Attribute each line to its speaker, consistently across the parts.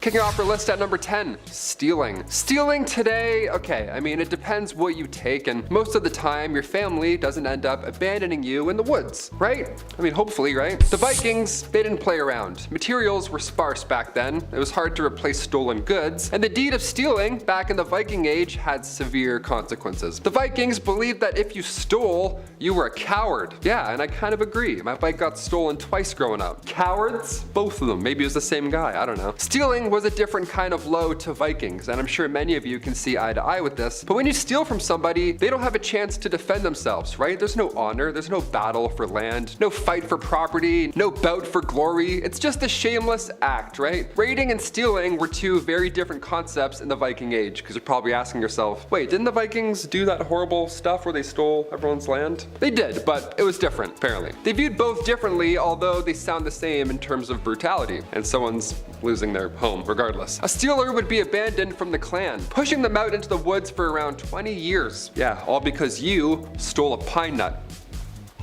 Speaker 1: Kicking off our list at number 10, stealing. Stealing today, okay, I mean, it depends what you take, and most of the time, your family doesn't end up abandoning you in the woods, right? I mean, hopefully, right? The Vikings, they didn't play around. Materials were sparse back then. It was hard to replace stolen goods, and the deed of stealing back in the Viking age had severe consequences. The Vikings believed that if you stole, you were a coward. Yeah, and I kind of agree. My bike got stolen twice growing up. Cowards? Both of them. Maybe it was the same guy, I don't know. Stealing was a different kind of low to Vikings, and I'm sure many of you can see eye to eye with this. But when you steal from somebody, they don't have a chance to defend themselves, right? There's no honor, there's no battle for land, no fight for property, no bout for glory. It's just a shameless act, right? Raiding and stealing were two very different concepts in the Viking age, because you're probably asking yourself, wait, didn't the Vikings do that horrible stuff where they stole everyone's land? They did, but it was different, apparently. They viewed both differently, although they sound the same in terms of brutality, and someone's losing their home regardless. A stealer would be abandoned from the clan, pushing them out into the woods for around 20 years. Yeah, all because you stole a pine nut.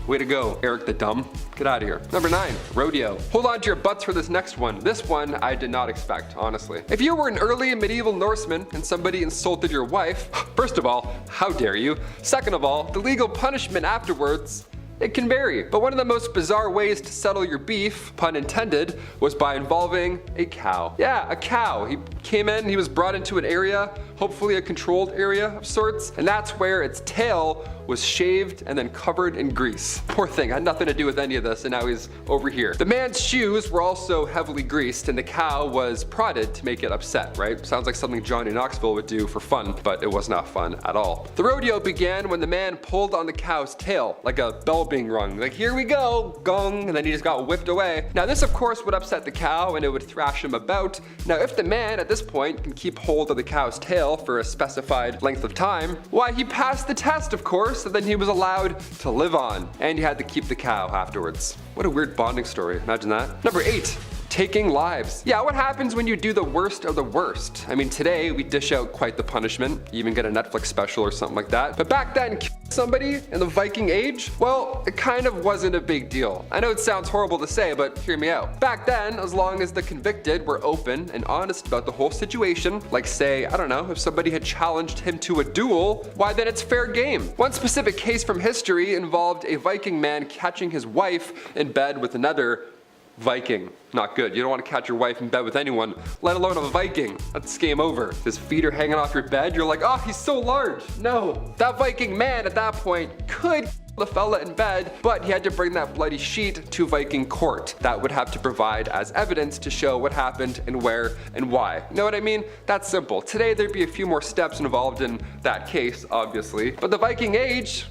Speaker 1: Way to go, Eric the Dumb. Get out of here. Number 9, rodeo. Hold on to your butts for this next one. This one I did not expect, honestly. If you were an early medieval Norseman and somebody insulted your wife, first of all, how dare you? Second of all, the legal punishment afterwards, it can vary, but one of the most bizarre ways to settle your beef, pun intended, was by involving a cow. Yeah, a cow. He came in, he was brought into an area, hopefully a controlled area of sorts, and that's where its tail was shaved and then covered in grease. Poor thing, had nothing to do with any of this, and now he's over here. The man's shoes were also heavily greased, and the cow was prodded to make it upset, right? Sounds like something Johnny Knoxville would do for fun, but it was not fun at all. The rodeo began when the man pulled on the cow's tail, like a bell being rung. Like, here we go, gong, and then he just got whipped away. Now this of course would upset the cow and it would thrash him about. Now if the man at this point can keep hold of the cow's tail for a specified length of time, why, he passed the test, of course, and then he was allowed to live on. And you had to keep the cow afterwards. What a weird bonding story, imagine that. Number 8. Taking lives. Yeah, what happens when you do the worst of the worst? I mean, today we dish out quite the punishment. You even get a Netflix special or something like that. But back then, somebody in the Viking age, well, it kind of wasn't a big deal. I know it sounds horrible to say, but hear me out. Back then, as long as the convicted were open and honest about the whole situation, like say, I don't know, if somebody had challenged him to a duel, why then it's fair game. One specific case from history involved a Viking man catching his wife in bed with another Viking. Not good. You don't want to catch your wife in bed with anyone, let alone a Viking. That's game over. His feet are hanging off your bed. You're like, oh, he's so large. No. That Viking man at that point could the fella in bed, but he had to bring that bloody sheet to Viking court. That would have to provide as evidence to show what happened and where and why. You know what I mean? That's simple. Today there'd be a few more steps involved in that case, obviously. But the Viking age,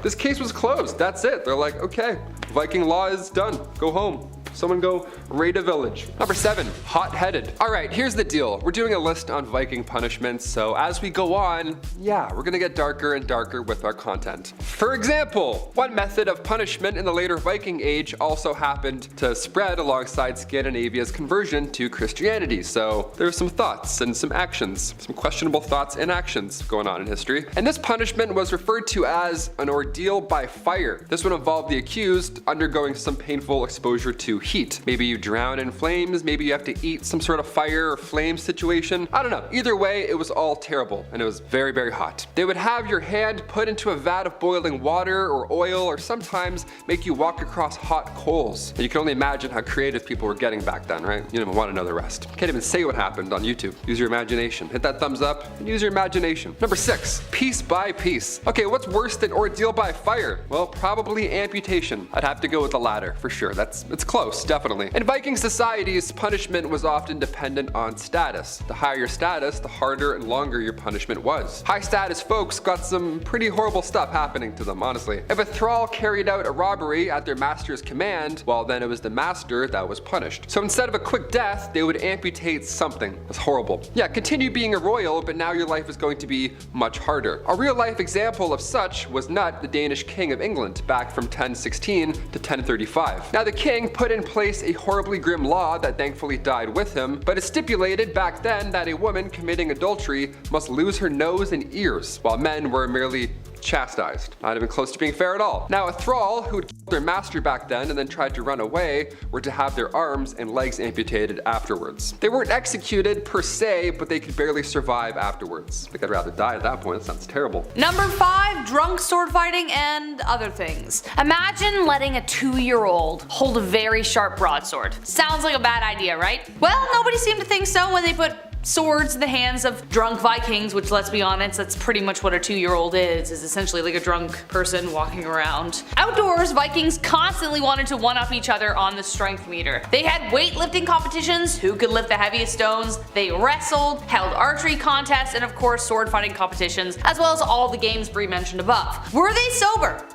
Speaker 1: this case was closed. That's it. They're like, okay, Viking law is done. Go home. Someone go raid a village. Number 7, hot-headed. All right, here's the deal. We're doing a list on Viking punishments, so as we go on, yeah, we're gonna get darker and darker with our content. For example, one method of punishment in the later Viking age also happened to spread alongside Scandinavia's conversion to Christianity. So there's some thoughts and some actions, some questionable thoughts and actions going on in history. And this punishment was referred to as an ordeal by fire. This would involve the accused undergoing some painful exposure to heat. Maybe you drown in flames, maybe you have to eat some sort of fire or flame situation. I don't know. Either way, it was all terrible and it was very, very hot. They would have your hand put into a vat of boiling water or oil, or sometimes make you walk across hot coals. And you can only imagine how creative people were getting back then, right? You don't even want to know the rest. Can't even say what happened on YouTube. Use your imagination. Hit that thumbs up and use your imagination. Number 6, piece by piece. Okay, what's worse than ordeal by fire? Well, probably amputation. I'd have to go with the latter for sure. It's close. Definitely. In Viking societies, punishment was often dependent on status. The higher your status, the harder and longer your punishment was. High status folks got some pretty horrible stuff happening to them, honestly. If a thrall carried out a robbery at their master's command, well then it was the master that was punished. So instead of a quick death, they would amputate something. That's horrible. Yeah, continue being a royal, but now your life is going to be much harder. A real life example of such was Nut, the Danish king of England, back from 1016 to 1035. Now the king put in place a horribly grim law that thankfully died with him, but it stipulated back then that a woman committing adultery must lose her nose and ears, while men were merely chastised. Not even close to being fair at all. Now a thrall who had killed their master back then and then tried to run away were to have their arms and legs amputated afterwards. They weren't executed per se, but they could barely survive afterwards. Like I'd rather die at that point, that sounds terrible.
Speaker 2: Number 5, drunk sword fighting and other things. Imagine letting a 2-year-old hold a very sharp broadsword. Sounds like a bad idea, right? Well, nobody seemed to think so when they put swords in the hands of drunk Vikings, which, let's be honest, that's pretty much what a 2-year-old is essentially like a drunk person walking around. Outdoors, Vikings constantly wanted to one-up each other on the strength meter. They had weightlifting competitions, who could lift the heaviest stones, they wrestled, held archery contests, and of course sword fighting competitions, as well as all the games Bree mentioned above. Were they sober?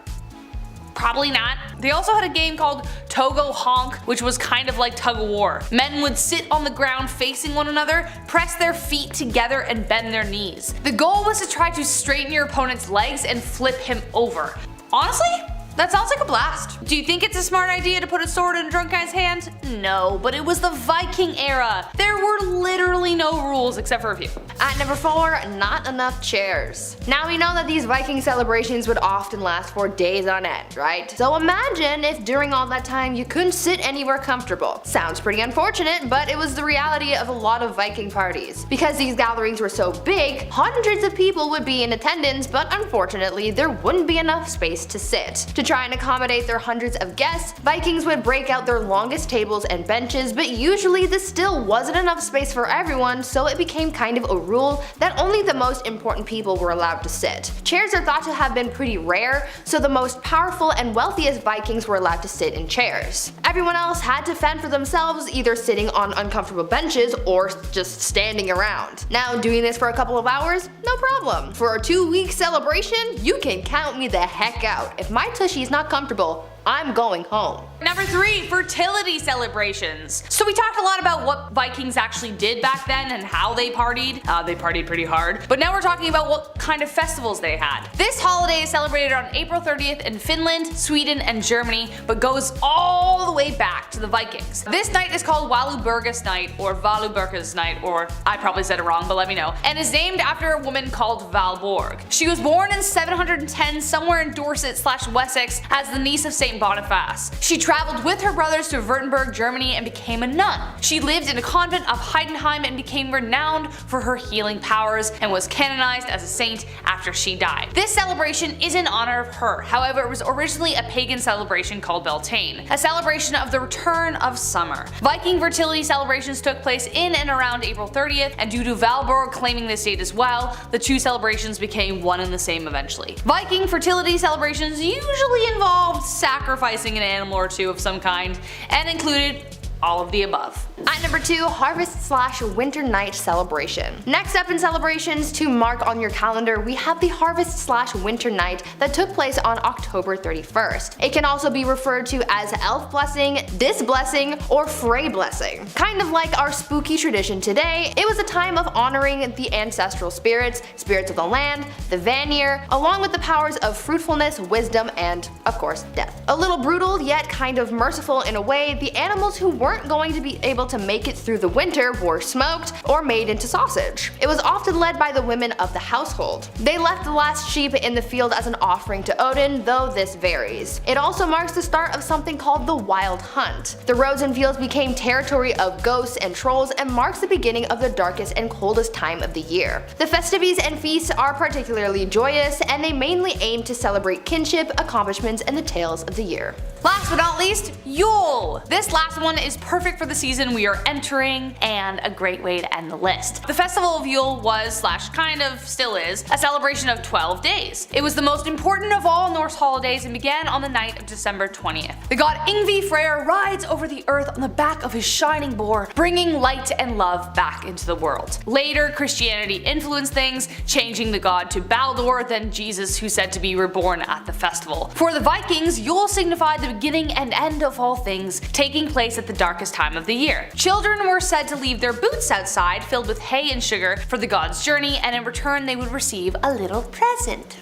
Speaker 2: Probably not. They also had a game called Togo Honk, which was kind of like tug of war. Men would sit on the ground facing one another, press their feet together and bend their knees. The goal was to try to straighten your opponent's legs and flip him over. Honestly, that sounds like a blast. Do you think it's a smart idea to put a sword in a drunk guy's hand? No, but it was the Viking era. There were literally no rules except for a few.
Speaker 3: At number 4, not enough chairs. Now we know that these Viking celebrations would often last for days on end, right? So imagine if during all that time you couldn't sit anywhere comfortable. Sounds pretty unfortunate, but it was the reality of a lot of Viking parties. Because these gatherings were so big, hundreds of people would be in attendance, but unfortunately there wouldn't be enough space to sit. To try and accommodate their hundreds of guests, Vikings would break out their longest tables and benches, but usually this still wasn't enough space for everyone, so it became kind of a rule that only the most important people were allowed to sit. Chairs are thought to have been pretty rare, so the most powerful and wealthiest Vikings were allowed to sit in chairs. Everyone else had to fend for themselves, either sitting on uncomfortable benches or just standing around. Now doing this for a couple of hours? No problem. For a 2-week celebration, you can count me the heck out. If my tushy's not comfortable, I'm going home.
Speaker 2: Number 3, fertility celebrations. So we talked a lot about what Vikings actually did back then and how they partied. They partied pretty hard. But now we're talking about what kind of festivals they had. This holiday is celebrated on April 30th in Finland, Sweden, and Germany, but goes all the way back to the Vikings. This night is called Walpurgis Night, or Valburgas Night, or I probably said it wrong, but let me know, and is named after a woman called Valborg. She was born in 710 somewhere in Dorset/Wessex as the niece of St. Boniface. She traveled with her brothers to Württemberg, Germany and became a nun. She lived in a convent of Heidenheim and became renowned for her healing powers and was canonized as a saint after she died. This celebration is in honor of her, however it was originally a pagan celebration called Beltane, a celebration of the return of summer. Viking fertility celebrations took place in and around April 30th, and due to Valborg claiming this date as well, the two celebrations became one and the same eventually. Viking fertility celebrations usually involved sacrificing an animal or two of some kind, and included all of the above.
Speaker 3: At number 2, Harvest/Winter Night Celebration. Next up in celebrations to mark on your calendar, we have the Harvest/Winter Night that took place on October 31st. It can also be referred to as Elf Blessing, Disblessing, or Frey Blessing. Kind of like our spooky tradition today, it was a time of honoring the ancestral spirits, spirits of the land, the Vanir, along with the powers of fruitfulness, wisdom, and, of course, death. A little brutal, yet kind of merciful in a way, the animals who weren't going to be able to make it through the winter were smoked or made into sausage. It was often led by the women of the household. They left the last sheep in the field as an offering to Odin, though this varies. It also marks the start of something called the Wild Hunt. The roads and fields became territory of ghosts and trolls and marks the beginning of the darkest and coldest time of the year. The festivities and feasts are particularly joyous, and they mainly aim to celebrate kinship, accomplishments, and the tales of the year.
Speaker 2: Last but not least, Yule! This last one is perfect for the season we are entering, and a great way to end the list. The festival of Yule was, kind of still is, a celebration of 12 days. It was the most important of all Norse holidays and began on the night of December 20th. The god Yngvi Freyr rides over the earth on the back of his shining boar, bringing light and love back into the world. Later, Christianity influenced things, changing the god to Baldur, then Jesus, who's said to be reborn at the festival. For the Vikings, Yule signified the beginning and end of all things, taking place at the darkest time of the year. Children were said to leave their boots outside filled with hay and sugar for the god's journey, and in return they would receive a little present.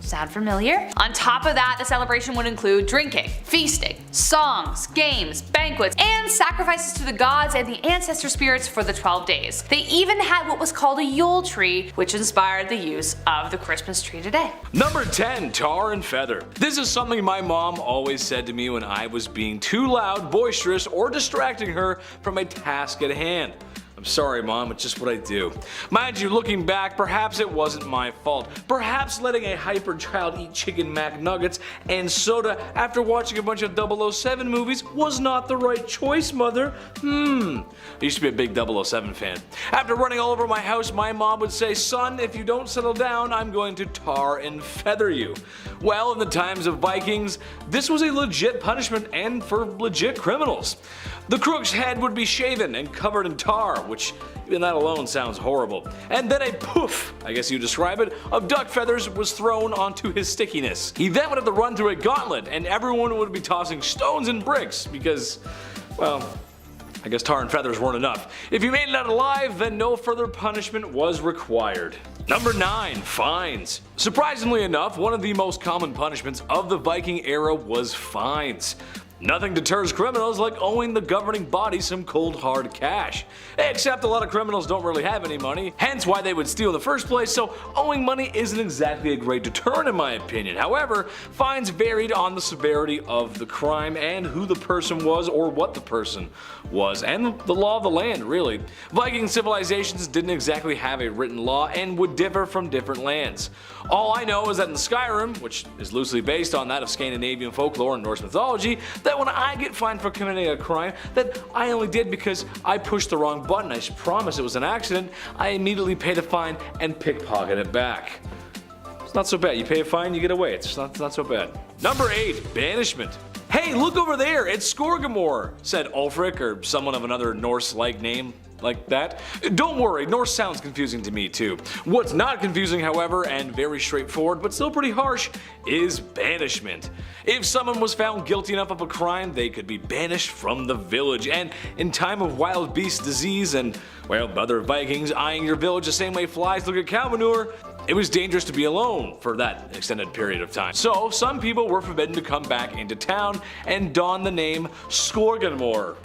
Speaker 2: Sound familiar? On top of that, the celebration would include drinking, feasting, songs, games, banquets, and sacrifices to the gods and the ancestor spirits for the 12 days. They even had what was called a Yule tree, which inspired the use of the Christmas tree today.
Speaker 4: Number 10. Tar and feather. This is something my mom always said to me when I was being too loud, boisterous, or distracting her from a task at hand. I'm sorry, Mom, it's just what I do. Mind you, looking back, perhaps it wasn't my fault. Perhaps letting a hyper child eat chicken McNuggets and soda after watching a bunch of 007 movies was not the right choice, Mother. I used to be a big 007 fan. After running all over my house, my mom would say, "Son, if you don't settle down, I'm going to tar and feather you." Well, in the times of Vikings, this was a legit punishment and for legit criminals. The crook's head would be shaven and covered in tar, which even that alone sounds horrible. And then a poof, I guess you describe it, of duck feathers was thrown onto his stickiness. He then would have to run through a gauntlet and everyone would be tossing stones and bricks because, well, I guess tar and feathers weren't enough. If you made it out alive, then no further punishment was required. Number 9. Fines. Surprisingly enough, one of the most common punishments of the Viking era was fines. Nothing deters criminals like owing the governing body some cold hard cash. Except a lot of criminals don't really have any money, hence why they would steal in the first place, so owing money isn't exactly a great deterrent in my opinion. However, fines varied on the severity of the crime and who the person was or what the person was, and the law of the land really. Viking civilizations didn't exactly have a written law and would differ from different lands. All I know is that in Skyrim, which is loosely based on that of Scandinavian folklore and Norse mythology, that when I get fined for committing a crime that I only did because I pushed the wrong button, I promise it was an accident, I immediately pay the fine and pickpocket it back. It's not so bad. You pay a fine, you get away. It's not so bad. Number 8. Banishment. "Hey, look over there, it's Skorgamor," said Ulfric, or someone of another Norse-like name like that. Don't worry, Norse sounds confusing to me too. What's not confusing, however, and very straightforward but still pretty harsh, is banishment. If someone was found guilty enough of a crime, they could be banished from the village, and in time of wild beast disease and, well, other Vikings eyeing your village the same way flies look at cow manure, it was dangerous to be alone for that extended period of time. So some people were forbidden to come back into town and don the name Skorgamor.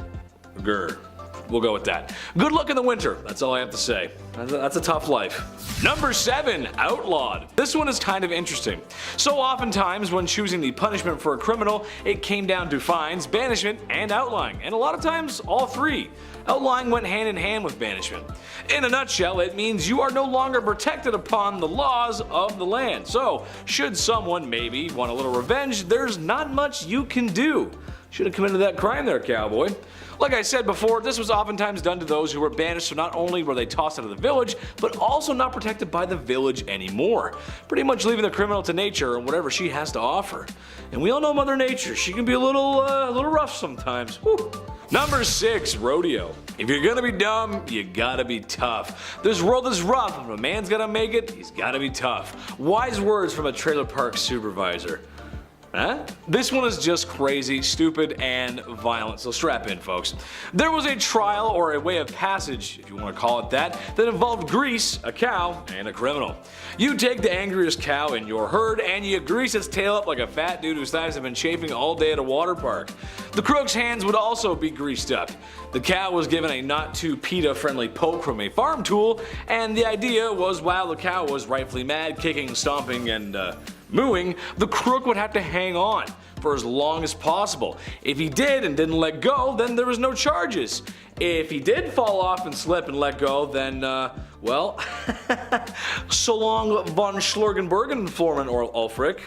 Speaker 4: We'll go with that. Good luck in the winter, that's all I have to say. That's a tough life. Number 7. Outlawed. This one is kind of interesting. So oftentimes when choosing the punishment for a criminal, it came down to fines, banishment, and outlawing, and a lot of times all three. Outlawing went hand in hand with banishment. In a nutshell, it means you are no longer protected upon the laws of the land. So should someone maybe want a little revenge, there's not much you can do. Should have committed that crime there, cowboy. Like I said before, this was oftentimes done to those who were banished, so not only were they tossed out of the village, but also not protected by the village anymore. Pretty much leaving the criminal to nature and whatever she has to offer. And we all know Mother Nature, she can be a little rough sometimes. Whew. Number 6. Rodeo. If you're gonna be dumb, you gotta be tough. This world is rough, if a man's gotta make it, he's gotta be tough. Wise words from a trailer park supervisor. Huh? This one is just crazy, stupid, and violent, so strap in folks. There was a trial, or a way of passage, if you want to call it that involved Grease, a cow, and a criminal. You take the angriest cow in your herd and you grease its tail up like a fat dude whose thighs have been chafing all day at a water park. The crook's hands would also be greased up. The cow was given a not too PETA friendly poke from a farm tool, and the idea was while the cow was rightfully mad, kicking, stomping, and mooing, the crook would have to hang on for as long as possible. If he did and didn't let go, then there was no charges. If he did fall off and slip and let go, then, well, so long von Schlurgenbergen, Florman or Ulfric.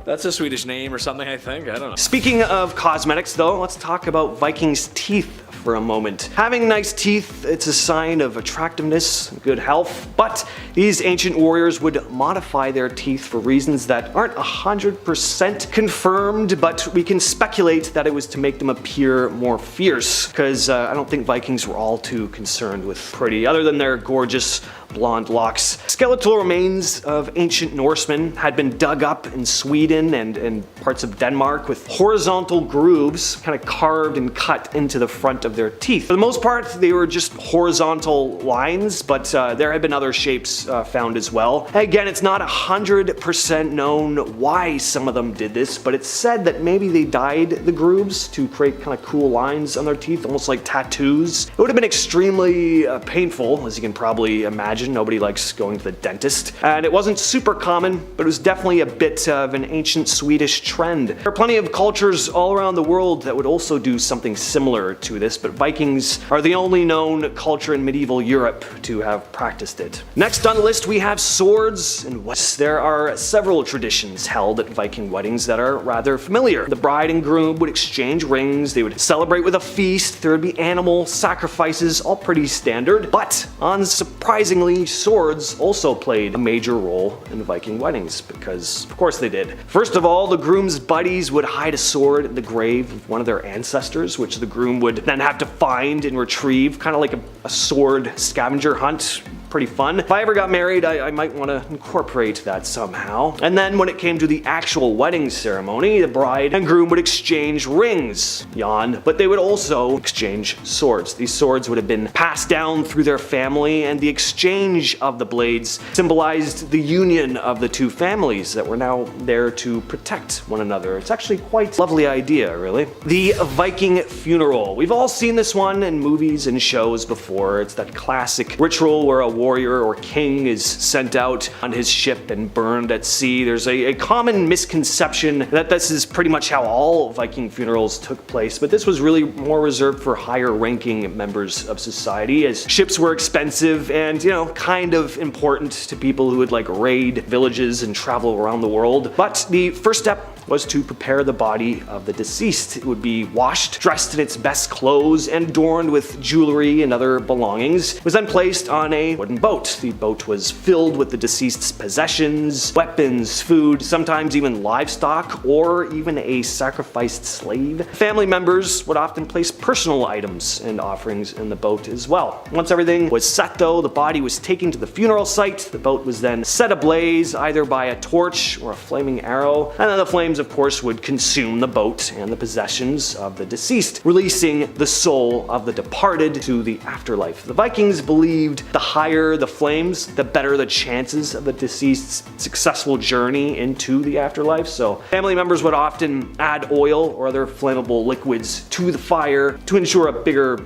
Speaker 4: That's a Swedish name or something, I think. I don't know.
Speaker 5: Speaking of cosmetics though, let's talk about Vikings' teeth for a moment. Having nice teeth, it's a sign of attractiveness, good health, but these ancient warriors would modify their teeth for reasons that aren't 100% confirmed, but we can speculate that it was to make them appear more fierce, because I don't think Vikings were all too concerned with pretty, other than their gorgeous blonde locks. Skeletal remains of ancient Norsemen had been dug up in Sweden and parts of Denmark with horizontal grooves kind of carved and cut into the front of their teeth. For the most part, they were just horizontal lines, but there have been other shapes found as well. Again, it's not 100% known why some of them did this, but it's said that maybe they dyed the grooves to create kind of cool lines on their teeth, almost like tattoos. It would have been extremely painful, as you can probably imagine. Nobody likes going to the dentist. And it wasn't super common, but it was definitely a bit of an ancient Swedish trend. There are plenty of cultures all around the world that would also do something similar to this, but Vikings are the only known culture in medieval Europe to have practiced it. Next on the list we have swords and weapons. There are several traditions held at Viking weddings that are rather familiar. The bride and groom would exchange rings, they would celebrate with a feast, there would be animal sacrifices, all pretty standard, but unsurprisingly, swords also played a major role in Viking weddings, because of course they did. First of all, the groom's buddies would hide a sword in the grave of one of their ancestors, which the groom would then have to find and retrieve, kind of like a sword scavenger hunt. Pretty fun. If I ever got married, I might want to incorporate that somehow. And then when it came to the actual wedding ceremony, the bride and groom would exchange rings. Yawn. But they would also exchange swords. These swords would have been passed down through their family, and the exchange of the blades symbolized the union of the two families that were now there to protect one another. It's actually quite a lovely idea, really. The Viking funeral. We've all seen this one in movies and shows before. It's that classic ritual where a warrior or king is sent out on his ship and burned at sea. There's a common misconception that this is pretty much how all Viking funerals took place, but this was really more reserved for higher ranking members of society, as ships were expensive and, you know, kind of important to people who would like raid villages and travel around the world. But the first step was to prepare the body of the deceased. It would be washed, dressed in its best clothes, and adorned with jewelry and other belongings. It was then placed on a wooden boat. The boat was filled with the deceased's possessions, weapons, food, sometimes even livestock, or even a sacrificed slave. Family members would often place personal items and offerings in the boat as well. Once everything was set though, the body was taken to the funeral site. The boat was then set ablaze either by a torch or a flaming arrow, and then the flames of course would consume the boat and the possessions of the deceased, releasing the soul of the departed to the afterlife. The Vikings believed the higher the flames, the better the chances of the deceased's successful journey into the afterlife. So family members would often add oil or other flammable liquids to the fire to ensure a bigger,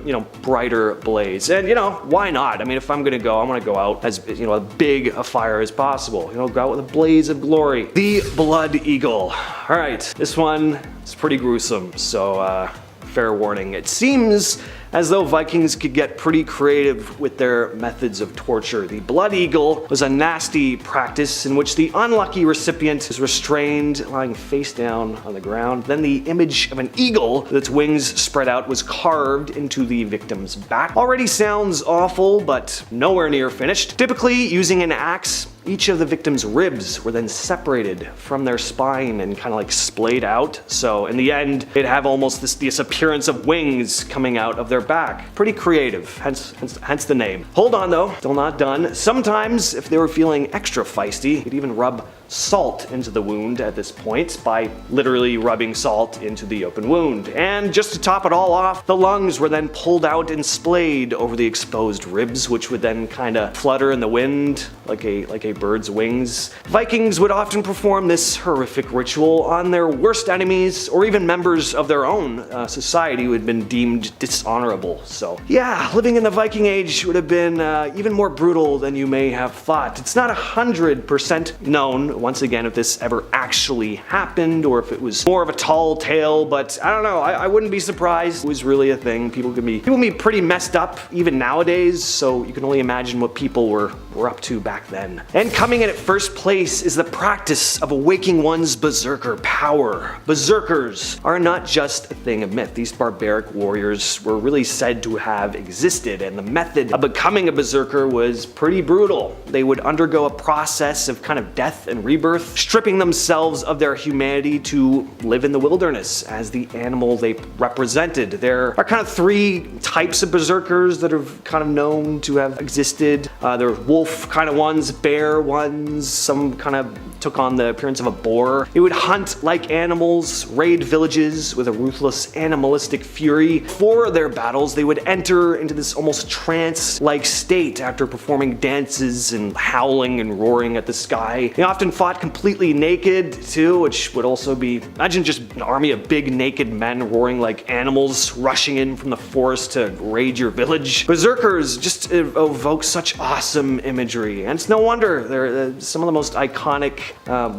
Speaker 5: brighter blaze. And why not? I mean, if I'm gonna go, I want to go out as as big a fire as possible. Go out with a blaze of glory. The Blood Eagle. All right, this one is pretty gruesome, so fair warning. It seems as though Vikings could get pretty creative with their methods of torture. The Blood Eagle was a nasty practice in which the unlucky recipient is restrained, lying face down on the ground. Then the image of an eagle with its wings spread out was carved into the victim's back. Already sounds awful, but nowhere near finished. Typically using an axe, each of the victim's ribs were then separated from their spine and kind of like splayed out. So in the end, they'd have almost this appearance of wings coming out of their back. Pretty creative, hence the name. Hold on though, still not done. Sometimes, if they were feeling extra feisty, you'd even rub salt into the wound at this point by literally rubbing salt into the open wound. And just to top it all off, the lungs were then pulled out and splayed over the exposed ribs, which would then kind of flutter in the wind like a bird's wings. Vikings would often perform this horrific ritual on their worst enemies or even members of their own society who had been deemed dishonorable. So yeah, living in the Viking Age would have been even more brutal than you may have thought. It's not 100% known once again if this ever actually happened or if it was more of a tall tale, but I don't know, I wouldn't be surprised. It was really a thing. People can be pretty messed up even nowadays, so you can only imagine what people were up to back then. And coming in at first place is the practice of awaking one's berserker power. Berserkers are not just a thing of myth. These barbaric warriors were really said to have existed, and the method of becoming a berserker was pretty brutal. They would undergo a process of kind of death and rebirth, stripping themselves of their humanity to live in the wilderness as the animal they represented. There are kind of three types of berserkers that are kind of known to have existed. There are wolf kind of ones, bear ones, some kind of took on the appearance of a boar. They would hunt like animals, raid villages with a ruthless animalistic fury. For their battles, they would enter into this almost trance-like state after performing dances and howling and roaring at the sky. They often fought completely naked too, which would also be, imagine just an army of big naked men roaring like animals rushing in from the forest to raid your village. Berserkers just evoke such awesome imagery, and it's no wonder they're some of the most iconic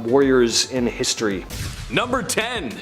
Speaker 5: warriors in history.
Speaker 4: Number 10.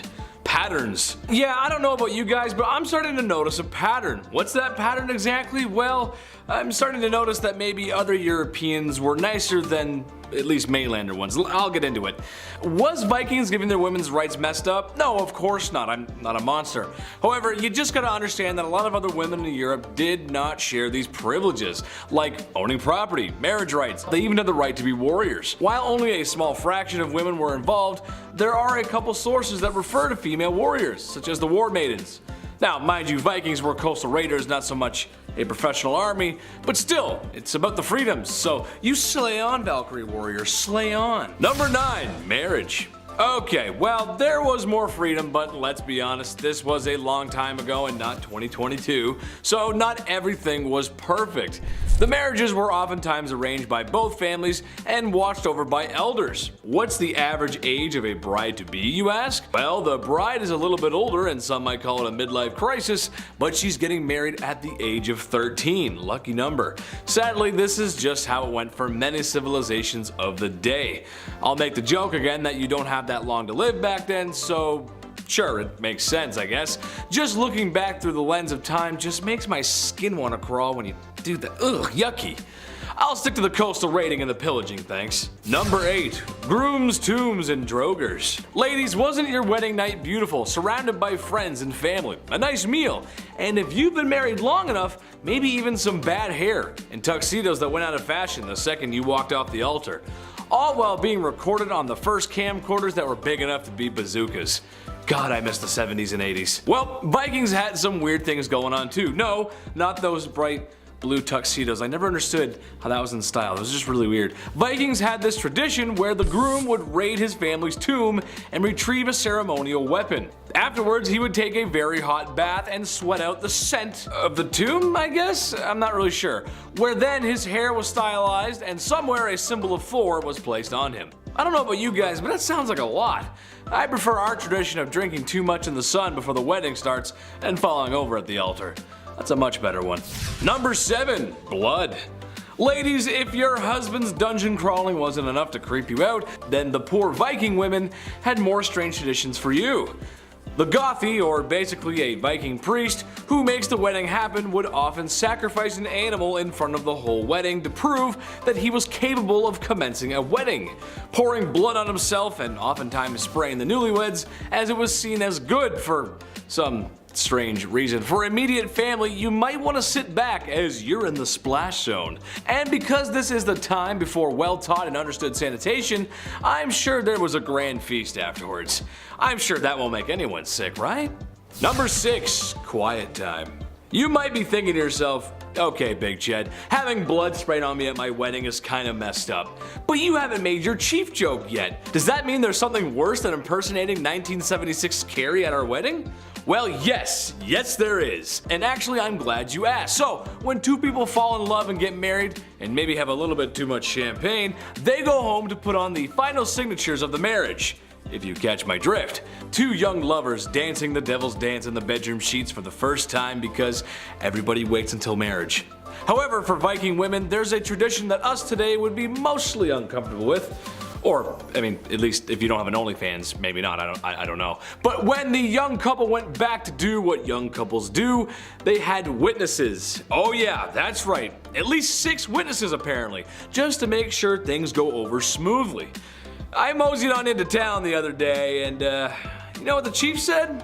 Speaker 4: Patterns. Yeah, I don't know about you guys, but I'm starting to notice a pattern. What's that pattern exactly? Well, I'm starting to notice that maybe other Europeans were nicer than at least mainlander ones. I'll get into it. Was Vikings giving their women's rights messed up? No, of course not. I'm not a monster. However, you just gotta understand that a lot of other women in Europe did not share these privileges, like owning property, marriage rights. They even had the right to be warriors. While only a small fraction of women were involved, there are a couple sources that refer to female warriors, such as the War Maidens. Now, mind you, Vikings were coastal raiders, not so much a professional army, but still, it's about the freedoms, so you slay on, Valkyrie warrior, slay on. Number 9, marriage. Okay, well, there was more freedom, but let's be honest, this was a long time ago and not 2022, so not everything was perfect. The marriages were oftentimes arranged by both families and watched over by elders. What's the average age of a bride-to-be, you ask? Well, the bride is a little bit older, and some might call it a midlife crisis, but she's getting married at the age of 13. Lucky number. Sadly, this is just how it went for many civilizations of the day. I'll make the joke again that you don't have that long to live back then, so sure, it makes sense, I guess. Just looking back through the lens of time just makes my skin want to crawl when you do that. Ugh, yucky. I'll stick to the coastal raiding and the pillaging, thanks. Number 8. Grooms, tombs, and drogers. Ladies, wasn't your wedding night beautiful, surrounded by friends and family, a nice meal, and if you've been married long enough, maybe even some bad hair, and tuxedos that went out of fashion the second you walked off the altar. All while being recorded on the first camcorders that were big enough to be bazookas. God, I miss the 70s and 80s. Well, Vikings had some weird things going on too. No, not those bright blue tuxedos. I never understood how that was in style. It was just really weird. Vikings had this tradition where the groom would raid his family's tomb and retrieve a ceremonial weapon. Afterwards, he would take a very hot bath and sweat out the scent of the tomb, I guess? I'm not really sure. Where then his hair was stylized and somewhere a symbol of Thor was placed on him. I don't know about you guys, but that sounds like a lot. I prefer our tradition of drinking too much in the sun before the wedding starts and falling over at the altar. That's a much better one. Number 7, blood. Ladies, if your husband's dungeon crawling wasn't enough to creep you out, then the poor Viking women had more strange traditions for you. The Gothi, or basically a Viking priest, who makes the wedding happen, would often sacrifice an animal in front of the whole wedding to prove that he was capable of commencing a wedding, pouring blood on himself and oftentimes spraying the newlyweds, as it was seen as good for some strange reason. For immediate family, you might want to sit back as you're in the splash zone. And because this is the time before well-taught and understood sanitation, I'm sure there was a grand feast afterwards. I'm sure that won't make anyone sick, right? Number 6, quiet time. You might be thinking to yourself, okay, Big Ched, having blood sprayed on me at my wedding is kind of messed up. But you haven't made your chief joke yet. Does that mean there's something worse than impersonating 1976 Carrie at our wedding? Well, yes there is. And actually, I'm glad you asked. So, when two people fall in love and get married, and maybe have a little bit too much champagne, they go home to put on the final signatures of the marriage. If you catch my drift. Two young lovers dancing the devil's dance in the bedroom sheets for the first time because everybody waits until marriage. However, for Viking women, there's a tradition that us today would be mostly uncomfortable with. Or, I mean, at least if you don't have an OnlyFans, maybe not, I don't know. But when the young couple went back to do what young couples do, they had witnesses. Oh yeah, that's right. At least 6 witnesses apparently, just to make sure things go over smoothly. I moseyed on into town the other day and you know what the chief said?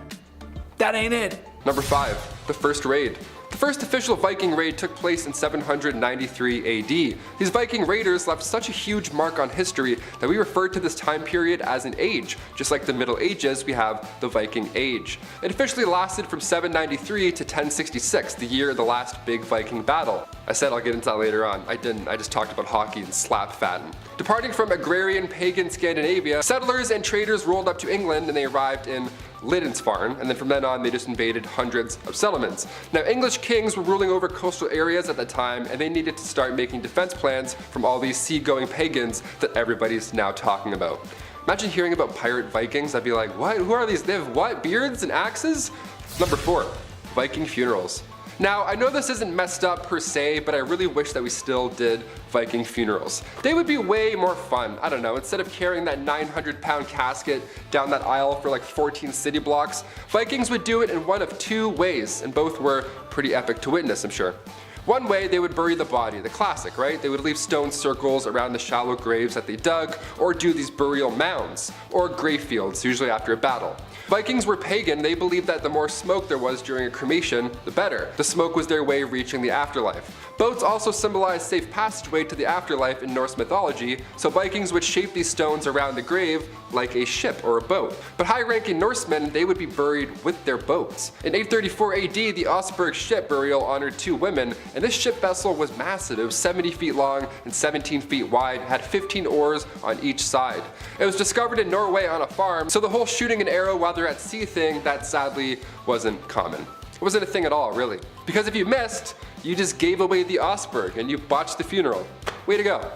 Speaker 4: That ain't it.
Speaker 1: Number 5, the first raid. The first official Viking raid took place in 793 AD. These Viking raiders left such a huge mark on history that we refer to this time period as an age. Just like the Middle Ages, we have the Viking Age. It officially lasted from 793 to 1066, the year of the last big Viking battle. I said I'll get into that later on. I didn't, I just talked about hockey and slap fatting. Departing from agrarian pagan Scandinavia, settlers and traders rolled up to England and they arrived in Lindisfarne, and then from then on they just invaded hundreds of settlements. Now English kings were ruling over coastal areas at the time and they needed to start making defense plans from all these seagoing pagans that everybody's now talking about. Imagine hearing about pirate Vikings, I'd be like, what? Who are these? They have what? Beards and axes? Number 4, Viking funerals. Now, I know this isn't messed up per se, but I really wish that we still did Viking funerals. They would be way more fun. I don't know, instead of carrying that 900-pound casket down that aisle for like 14 city blocks, Vikings would do it in one of 2 ways, and both were pretty epic to witness, I'm sure. One way, they would bury the body, the classic, right? They would leave stone circles around the shallow graves that they dug, or do these burial mounds, or grave fields, usually after a battle. Vikings were pagan, they believed that the more smoke there was during a cremation, the better. The smoke was their way of reaching the afterlife. Boats also symbolized safe passageway to the afterlife in Norse mythology, so Vikings would shape these stones around the grave like a ship or a boat. But high-ranking Norsemen, they would be buried with their boats. In 834 AD, the Osberg ship burial honored 2 women, and this ship vessel was massive. It was 70 feet long and 17 feet wide, had 15 oars on each side. It was discovered in Norway on a farm, so the whole shooting an arrow while they're at sea thing, that sadly wasn't common. It wasn't a thing at all, really. Because if you missed, you just gave away the Osberg and you botched the funeral. Way to go.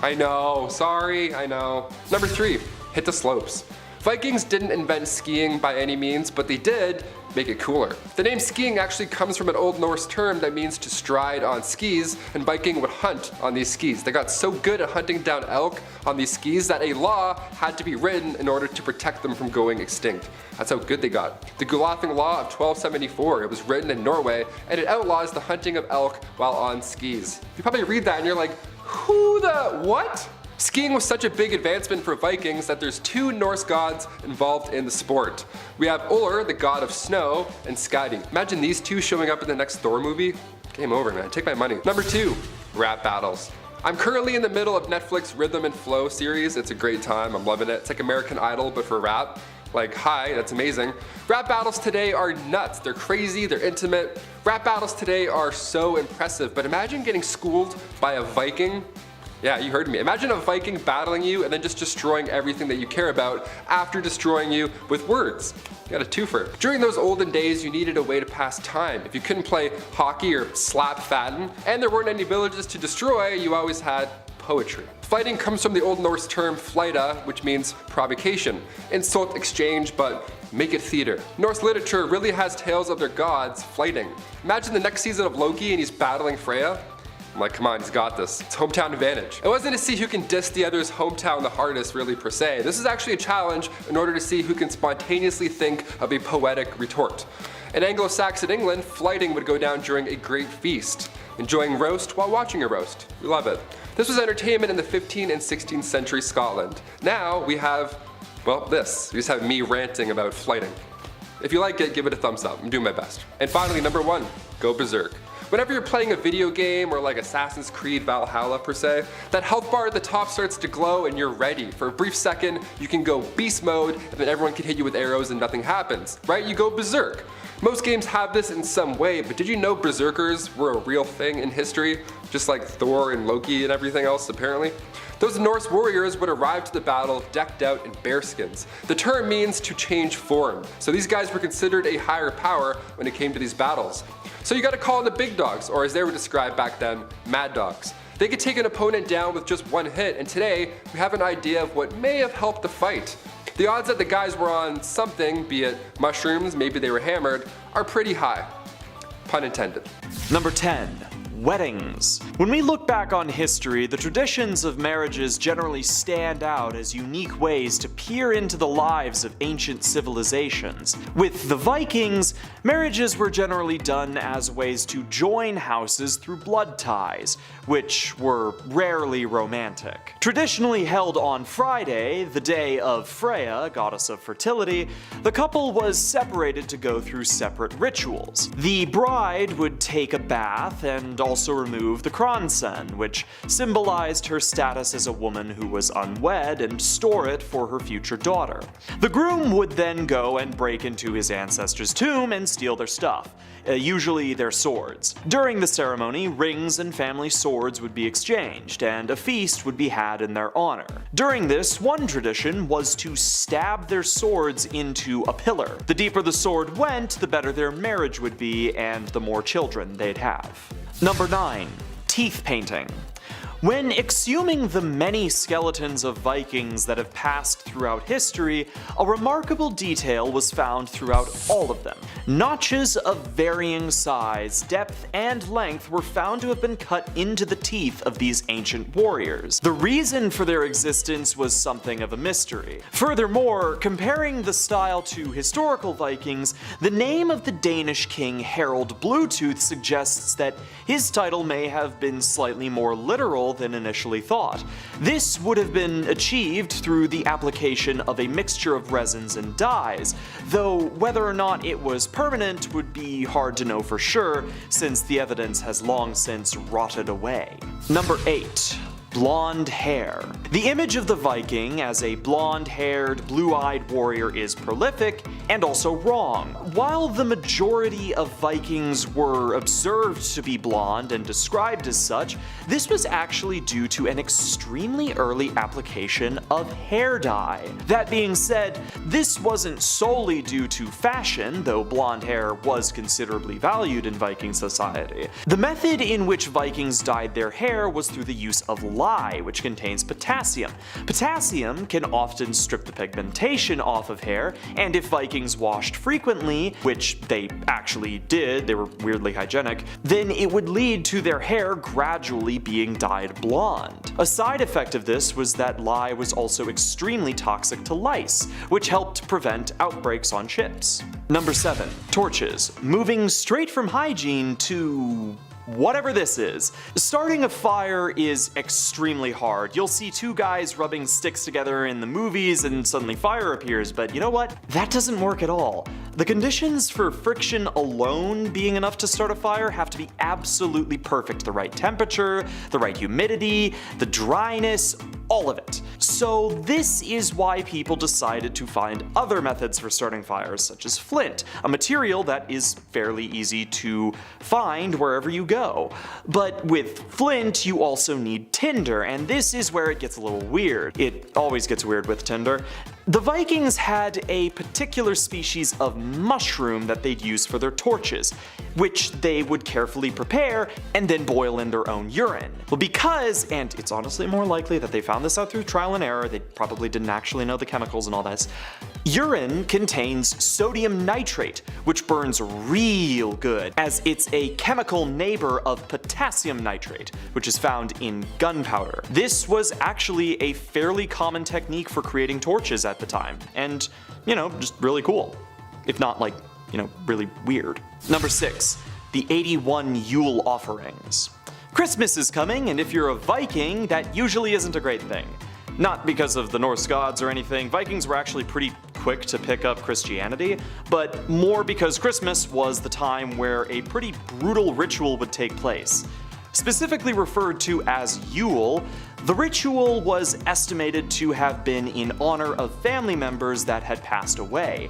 Speaker 1: I know, sorry, I know. Number 3, hit the slopes. Vikings didn't invent skiing by any means, but they did make it cooler. The name skiing actually comes from an Old Norse term that means to stride on skis, and Viking would hunt on these skis. They got so good at hunting down elk on these skis that a law had to be written in order to protect them from going extinct. That's how good they got. The Gulathing Law of 1274, it was written in Norway, and it outlaws the hunting of elk while on skis. You probably read that and you're like, who the what? Skiing was such a big advancement for Vikings that there's 2 Norse gods involved in the sport. We have Ullr, the god of snow, and Skadi. Imagine these 2 showing up in the next Thor movie. Game over, man. Take my money. Number 2, rap battles. I'm currently in the middle of Netflix Rhythm and Flow series. It's a great time. I'm loving it. It's like American Idol, but for rap. Like, hi, that's amazing. Rap battles today are nuts. They're crazy, they're intimate. Rap battles today are so impressive, but imagine getting schooled by a Viking. Yeah, you heard me. Imagine a Viking battling you and then just destroying everything that you care about after destroying you with words. You got a twofer. During those olden days, you needed a way to pass time. If you couldn't play hockey or slap fatten, and there weren't any villages to destroy, you always had poetry. Fighting comes from the Old Norse term flyta, which means provocation. Insult exchange, but make it theater. Norse literature really has tales of their gods fighting. Imagine the next season of Loki and he's battling Freya. I'm like, come on, he's got this. It's hometown advantage. It wasn't to see who can diss the other's hometown the hardest, really, per se. This is actually a challenge in order to see who can spontaneously think of a poetic retort. In Anglo-Saxon England, flyting would go down during a great feast, enjoying roast while watching a roast. We love it. This was entertainment in the 15th and 16th century Scotland. Now we have, well, this. We just have me ranting about flyting. If you like it, give it a thumbs up. I'm doing my best. And finally, number 1, go berserk. Whenever you're playing a video game or like Assassin's Creed Valhalla per se, that health bar at the top starts to glow and you're ready. For a brief second, you can go beast mode and then everyone can hit you with arrows and nothing happens, right? You go berserk. Most games have this in some way, but did you know berserkers were a real thing in history? Just like Thor and Loki and everything else, apparently. Those Norse warriors would arrive to the battle decked out in bearskins. The term means to change form, so these guys were considered a higher power when it came to these battles. So you gotta call in the big dogs, or as they were described back then, mad dogs. They could take an opponent down with just one hit, and today we have an idea of what may have helped the fight. The odds that the guys were on something, be it mushrooms, maybe they were hammered, are pretty high. Pun intended.
Speaker 6: Number 10.
Speaker 5: Weddings. When we look back on history, the traditions of marriages generally stand out as unique ways to peer into the lives of ancient civilizations. With the Vikings, marriages were generally done as ways to join houses through blood ties, which were rarely romantic. Traditionally held on Friday, the day of Freya, goddess of fertility, the couple was separated to go through separate rituals. The bride would take a bath and also remove the kronsen, which symbolized her status as a woman who was unwed, and store it for her future daughter. The groom would then go and break into his ancestor's tomb and steal their stuff, usually their swords. During the ceremony, rings and family swords would be exchanged, and a feast would be had in their honor. During this, one tradition was to stab their swords into a pillar. The deeper the sword went, the better their marriage would be and the more children they'd have. Number 9. Teeth painting. When exhuming the many skeletons of Vikings that have passed throughout history, a remarkable detail was found throughout all of them. Notches of varying size, depth, and length were found to have been cut into the teeth of these ancient warriors. The reason for their existence was something of a mystery. Furthermore, comparing the style to historical Vikings, the name of the Danish king Harald Bluetooth suggests that his title may have been slightly more literal than initially thought. This would have been achieved through the application of a mixture of resins and dyes, though whether or not it was permanent would be hard to know for sure, since the evidence has long since rotted away. Number 8. Blonde hair. The image of the Viking as a blonde-haired, blue-eyed warrior is prolific and also wrong. While the majority of Vikings were observed to be blonde and described as such, this was actually due to an extremely early application of hair dye. That being said, this wasn't solely due to fashion, though blonde hair was considerably valued in Viking society. The method in which Vikings dyed their hair was through the use of lye, which contains potassium. Potassium can often strip the pigmentation off of hair, and if Vikings washed frequently, which they actually did, they were weirdly hygienic, then it would lead to their hair gradually being dyed blonde. A side effect of this was that lye was also extremely toxic to lice, which helped prevent outbreaks on ships. Number 7. Torches. Moving straight from hygiene to whatever this is. Starting a fire is extremely hard. You'll see two guys rubbing sticks together in the movies and suddenly fire appears, but you know what? That doesn't work at all. The conditions for friction alone being enough to start a fire have to be absolutely perfect. The right temperature, the right humidity, the dryness, all of it. So this is why people decided to find other methods for starting fires, such as flint, a material that is fairly easy to find wherever you go. But with flint, you also need tinder, and this is where it gets a little weird. It always gets weird with tinder. The Vikings had a particular species of mushroom that they'd use for their torches, which they would carefully prepare and then boil in their own urine. Well, because, and it's honestly more likely that they found this out through trial and error, they probably didn't actually know the chemicals and all this, urine contains sodium nitrate, which burns real good, as it's a chemical neighbor of potassium nitrate, which is found in gunpowder. This was actually a fairly common technique for creating torches at the time, and, just really cool. If not, really weird. Number 6. The 81 Yule offerings. Christmas is coming, and if you're a Viking, that usually isn't a great thing. Not because of the Norse gods or anything, Vikings were actually pretty quick to pick up Christianity, but more because Christmas was the time where a pretty brutal ritual would take place. Specifically referred to as Yule, the ritual was estimated to have been in honor of family members that had passed away,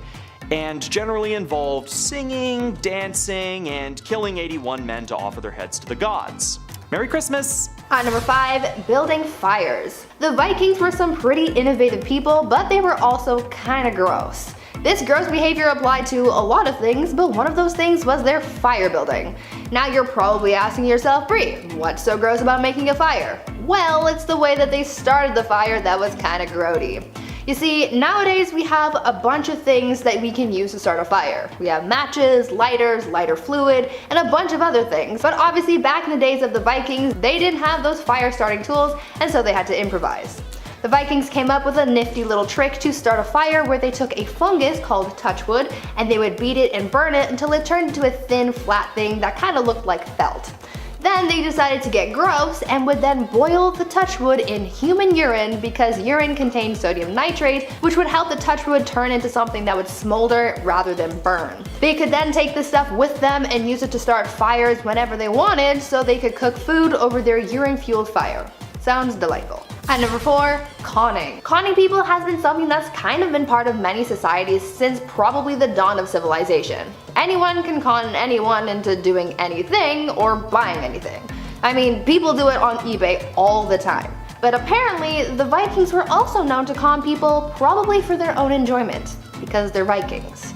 Speaker 5: and generally involved singing, dancing, and killing 81 men to offer their heads to the gods. Merry Christmas!
Speaker 3: On number 5, building fires. The Vikings were some pretty innovative people, but they were also kinda gross. This gross behavior applied to a lot of things, but one of those things was their fire building. Now you're probably asking yourself, Bree, what's so gross about making a fire? Well, it's the way that they started the fire that was kinda grody. You see, nowadays we have a bunch of things that we can use to start a fire. We have matches, lighters, lighter fluid, and a bunch of other things. But obviously back in the days of the Vikings, they didn't have those fire starting tools, and so they had to improvise. The Vikings came up with a nifty little trick to start a fire where they took a fungus called touchwood and they would beat it and burn it until it turned into a thin, flat thing that kind of looked like felt. Then they decided to get gross and would then boil the touchwood in human urine because urine contained sodium nitrate, which would help the touchwood turn into something that would smolder rather than burn. They could then take this stuff with them and use it to start fires whenever they wanted so they could cook food over their urine-fueled fire. Sounds delightful. And number 4, conning. Conning people has been something that's kind of been part of many societies since probably the dawn of civilization. Anyone can con anyone into doing anything or buying anything. I mean, people do it on eBay all the time. But apparently, the Vikings were also known to con people probably for their own enjoyment, because they're Vikings.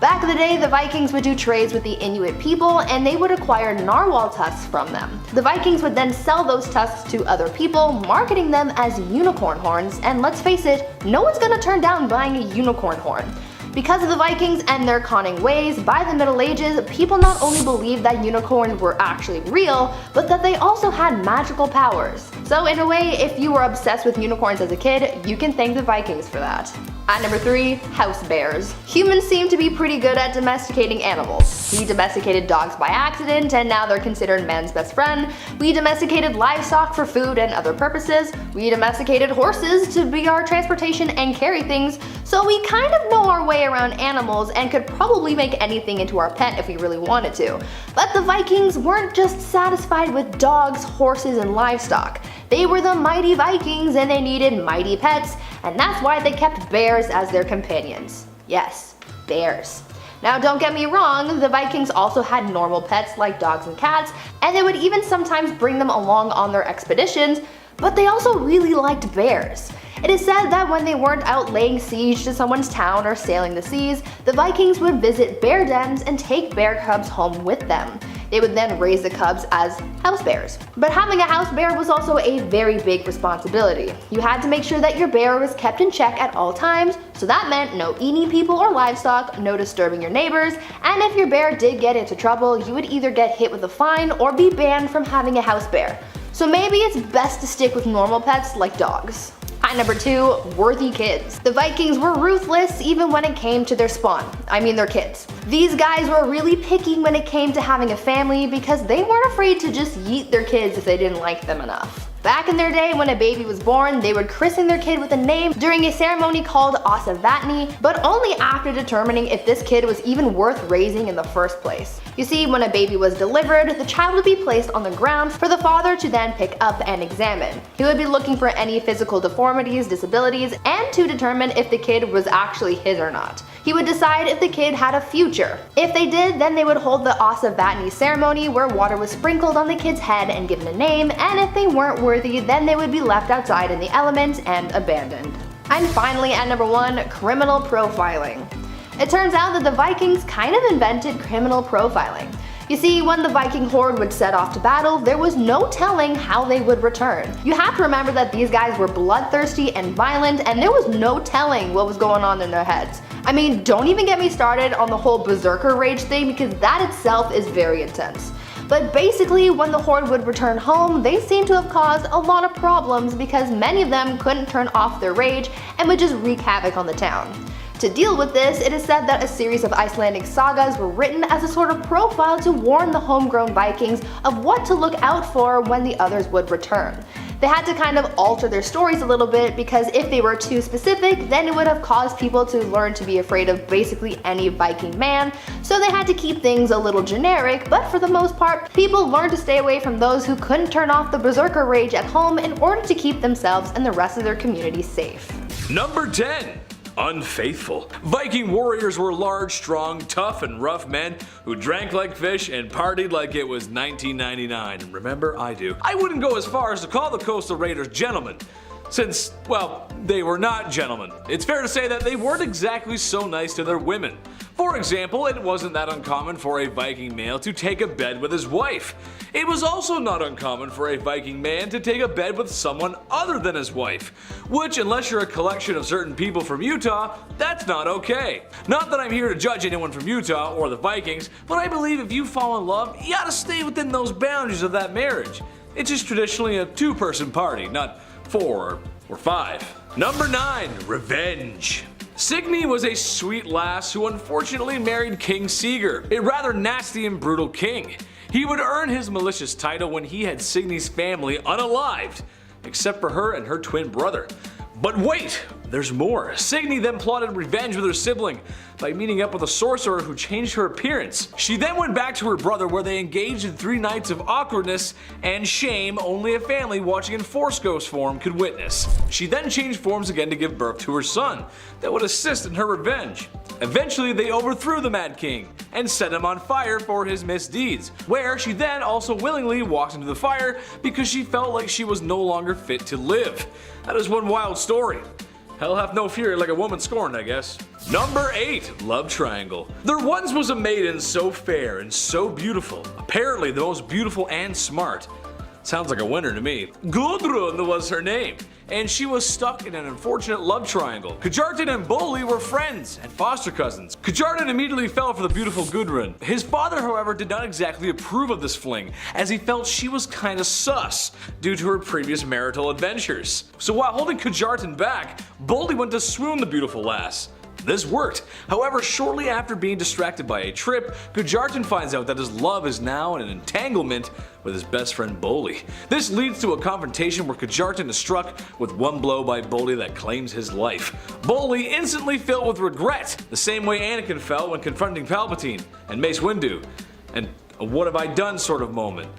Speaker 3: Back in the day, the Vikings would do trades with the Inuit people and they would acquire narwhal tusks from them. The Vikings would then sell those tusks to other people, marketing them as unicorn horns, and let's face it, no one's gonna turn down buying a unicorn horn. Because of the Vikings and their conning ways, by the Middle Ages, people not only believed that unicorns were actually real, but that they also had magical powers. So in a way, if you were obsessed with unicorns as a kid, you can thank the Vikings for that. At number 3, house bears. Humans seem to be pretty good at domesticating animals. We domesticated dogs by accident and now they're considered man's best friend. We domesticated livestock for food and other purposes. We domesticated horses to be our transportation and carry things. So we kind of know our way around animals and could probably make anything into our pet if we really wanted to. But the Vikings weren't just satisfied with dogs, horses, and livestock. They were the mighty Vikings and they needed mighty pets, and that's why they kept bears as their companions. Yes, bears. Now don't get me wrong, the Vikings also had normal pets like dogs and cats, and they would even sometimes bring them along on their expeditions, but they also really liked bears. It is said that when they weren't out laying siege to someone's town or sailing the seas, the Vikings would visit bear dens and take bear cubs home with them. They would then raise the cubs as house bears. But having a house bear was also a very big responsibility. You had to make sure that your bear was kept in check at all times, so that meant no eating people or livestock, no disturbing your neighbors, and if your bear did get into trouble, you would either get hit with a fine or be banned from having a house bear. So maybe it's best to stick with normal pets like dogs. At number 2, worthy kids. The Vikings were ruthless even when it came to their spawn. I mean their kids. These guys were really picky when it came to having a family because they weren't afraid to just yeet their kids if they didn't like them enough. Back in their day, when a baby was born, they would christen their kid with a name during a ceremony called Vatni, but only after determining if this kid was even worth raising in the first place. You see, when a baby was delivered, the child would be placed on the ground for the father to then pick up and examine. He would be looking for any physical deformities, disabilities, and to determine if the kid was actually his or not. He would decide if the kid had a future. If they did, then they would hold the Vatni ceremony where water was sprinkled on the kid's head and given a name, and if they weren't worthy, then they would be left outside in the elements and abandoned. And finally, at number 1, criminal profiling. It turns out that the Vikings kind of invented criminal profiling. You see, when the Viking horde would set off to battle, there was no telling how they would return. You have to remember that these guys were bloodthirsty and violent, and there was no telling what was going on in their heads. I mean, don't even get me started on the whole Berserker rage thing because that itself is very intense. But basically, when the horde would return home, they seem to have caused a lot of problems because many of them couldn't turn off their rage and would just wreak havoc on the town. To deal with this, it is said that a series of Icelandic sagas were written as a sort of profile to warn the homegrown Vikings of what to look out for when the others would return. They had to kind of alter their stories a little bit because if they were too specific, then it would have caused people to learn to be afraid of basically any Viking man, so they had to keep things a little generic, but for the most part, people learned to stay away from those who couldn't turn off the Berserker rage at home in order to keep themselves and the rest of their community safe.
Speaker 4: Number 10. Unfaithful. Viking warriors were large, strong, tough, and rough men who drank like fish and partied like it was 1999. And remember, I do. I wouldn't go as far as to call the coastal raiders gentlemen, Since, well, they were not gentlemen. It's fair to say that they weren't exactly so nice to their women. For example, it wasn't that uncommon for a Viking male to take a bed with his wife. It was also not uncommon for a Viking man to take a bed with someone other than his wife, which, unless you're a collection of certain people from Utah, that's not okay. Not that I'm here to judge anyone from Utah or the Vikings, but I believe if you fall in love, you gotta stay within those boundaries of that marriage. It's just traditionally a two-person party, not 4 or 5. Number 9. Revenge. Signy was a sweet lass who unfortunately married King Sigurd, a rather nasty and brutal king. He would earn his malicious title when he had Signy's family unalived, except for her and her twin brother. But wait, there's more. Signy then plotted revenge with her sibling by meeting up with a sorcerer who changed her appearance. She then went back to her brother where they engaged in 3 nights of awkwardness and shame only a family watching in Force Ghost form could witness. She then changed forms again to give birth to her son that would assist in her revenge. Eventually they overthrew the Mad King and set him on fire for his misdeeds, where she then also willingly walked into the fire because she felt like she was no longer fit to live. That is one wild story. Hell hath no fury like a woman scorned, I guess. Number 8. Love Triangle. There once was a maiden so fair and so beautiful, apparently the most beautiful and smart. Sounds like a winner to me. Gudrun was her name, and she was stuck in an unfortunate love triangle. Kjartan and Bolli were friends and foster cousins. Kjartan immediately fell for the beautiful Gudrun. His father, however, did not exactly approve of this fling, as he felt she was kinda sus due to her previous marital adventures. So while holding Kjartan back, Bolli went to swoon the beautiful lass. This worked. However, shortly after being distracted by a trip, Kjartan finds out that his love is now in an entanglement with his best friend Bolli. This leads to a confrontation where Kjartan is struck with one blow by Bolli that claims his life. Bolli instantly filled with regret, the same way Anakin felt when confronting Palpatine and Mace Windu, and a what have I done sort of moment.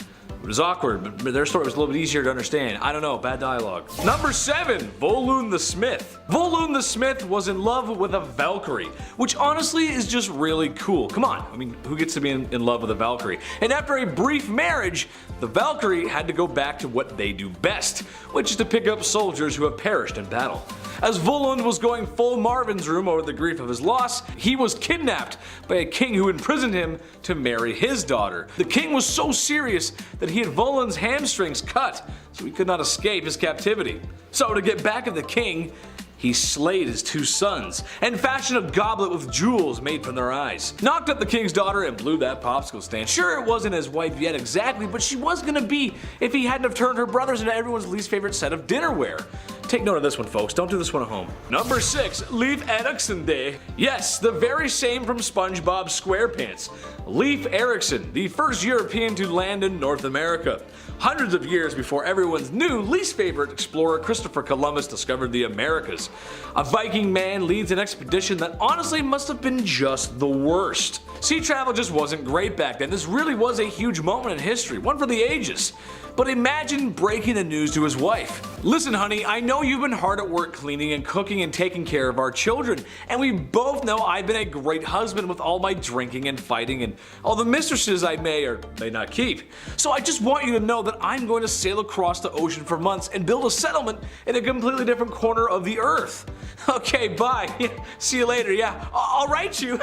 Speaker 4: It was awkward, but their story was a little bit easier to understand. I don't know, bad dialogue. Number 7. Volund the Smith. Volund the Smith was in love with a Valkyrie, which honestly is just really cool. Come on, I mean, who gets to be in love with a Valkyrie? And after a brief marriage, the Valkyrie had to go back to what they do best, which is to pick up soldiers who have perished in battle. As Volund was going full Marvin's room over the grief of his loss, he was kidnapped by a king who imprisoned him to marry his daughter. The king was so serious that he had Volund's hamstrings cut, so he could not escape his captivity. So to get back at the king, he slayed his 2 sons and fashioned a goblet with jewels made from their eyes. Knocked up the king's daughter and blew that popsicle stand. Sure, it wasn't his wife yet exactly, but she was gonna be if he hadn't have turned her brothers into everyone's least favorite set of dinnerware. Take note of this one, folks. Don't do this one at home. Number 6. Leif Erikson Day. Yes, the very same from SpongeBob SquarePants. Leif Erikson, the first European to land in North America. Hundreds of years before everyone's new least favorite explorer Christopher Columbus discovered the Americas. A Viking man leads an expedition that honestly must have been just the worst. Sea travel just wasn't great back then. This really was a huge moment in history, one for the ages. But imagine breaking the news to his wife. Listen honey, I know you've been hard at work cleaning and cooking and taking care of our children, and we both know I've been a great husband with all my drinking and fighting and all the mistresses I may or may not keep. So I just want you to know that I'm going to sail across the ocean for months and build a settlement in a completely different corner of the earth. Okay, bye. See you later. Yeah, I'll write you.